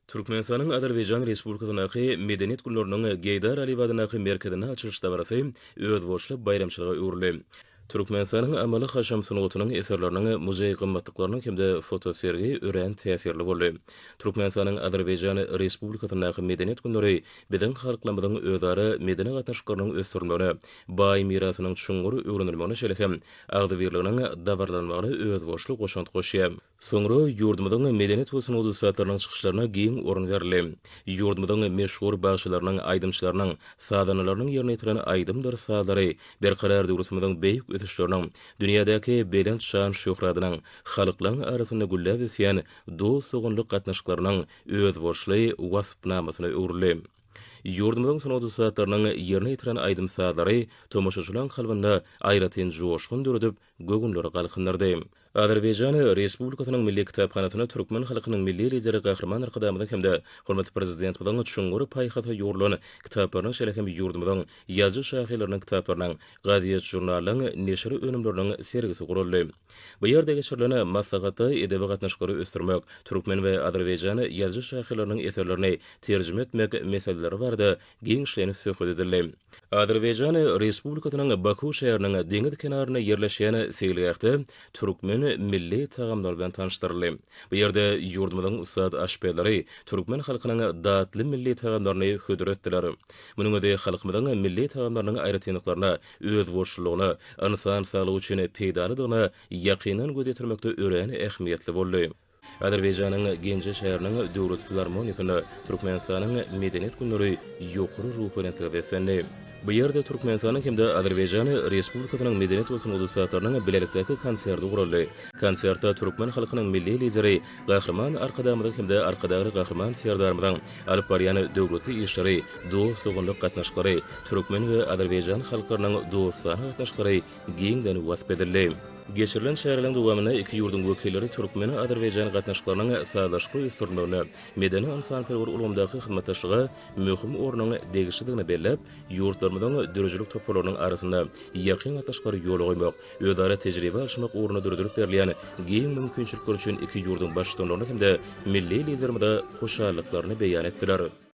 Türkmenistan'ın Azerbaycan Respublikasynyň Medeniyet günleriniň Geýdar Alibadynyň merkezine açylışda barasy öz boşly bayramçylyga öwrüli. Türkmenistanyň amaly haşam sunugynyň eserleriniň muzey gymmatlyklarynyň hemde fotosergi ören täsirli boldy. Türkmenistanyň Azerbayjan Respublikasynyň Medeniyet günleri biziň halklarymyzyň özara medeni gatnaşyklarynyň ösürülmegine, baý mirasynyň çuňgur öwrenilmegine şeýle hem agdy birliginiň dabarlanmagyna öz boşly goşant goşýar. Soňra ýurdumyzyň medeniyet we sunugy satlarynyň çykyşlaryna giň orun berildi. Ýurdumyzyň meşhur bagçylarynyň, aýdymçylarynyň, sadanalarynyň ýerine ýetiren aýdymdyr sadary berkarar döwletimiziň beýik ötüşleriniň, dünýädäki belent şan şöhratynyň, halklaryň arasynda gülläp ösýän dost soňunlyk gatnaşyklarynyň öz boşly waspnamasyna öwrüli. Ýurdumyzyň sunugy satlarynyň ýerine ýetiren aýdym sadary tomoşaçylaryň kalbynda aýratyn joşgun döredip gögünleri galkyndirdy. Azerbaycan Respublikasynyň Milli Kitapxanasyna türkmen halkynyň milli lideri Gahrman Arkadamyň hemde hormatly prezident bilen çuňgur paýhata ýurlan kitaplaryň şeýle hem ýurdumyzyň ýazgy şahylarynyň kitaplarynyň gaziýet jurnalyň neşri önümleriniň sergisi guruldy. Bu ýerde geçirilen maslahaty edebi gatnaşyklary ösdürmek, türkmen we Azerbayjan ýazgy şahylarynyň eserlerini terjime etmek meseleleri barada giň işlenip söhbet edildi. Azerbayjan Respublikasynyň Baku şäheriniň deňiz kenaryna ýerleşýän Seýilgähde türkmen milli tagamlar bilen tanıştyryldy. Bu ýerde ýurdumyzyň ustad aşpelleri türkmen halkynyň datly milli tagamlaryny hödüretdiler. Munyň öde halkymyzyň milli tagamlarynyň aýratynlyklaryna, öz boşlugyna, insan saglygy üçin peýdalydygyna ýakynan gözetirmekde ören ähmiýetli boldy. Azerbayjanyň Genje şäheriniň döwlet filarmoniýasyna Türkmenistanyň medeniyet günleri ýokary ruhlantyga besenli. Bu ýerde Türkmenistanyň hemde Azerbayjan Respublikasynyň medeniyet we sunugy satlarynyň bilelikdäki konserti guruldy. Konsertda türkmen halkynyň milli lideri Gahrman Arkadamyň hemde arkadagy Gahrman serdarmyň alyp barýan döwleti işleri, dost soňunlyk gatnaşyklary, türkmen we Azerbayjan halklarynyň dostane gatnaşyklary giňden wasp edildi. Geçirilen şäherlerin dowamyna iki ýurdun wekilleri türkmen we Azerbayjan gatnaşyklarynyň saglaşyk üstünligini, medeni insanperwer ulgamdaky hyzmatdaşlyga möhüm ornuny degişdigini bellep, ýurtlarymyzyň dörejlik toplalarynyň arasynda ýakyn gatnaşyklary ýoly goýmak, özara tejribe alşymak ugruna döredilip berilýän giň mümkinçilikler üçin iki ýurdun başçylaryny hemde milli liderlerimize hoşallyklaryny beýan etdiler.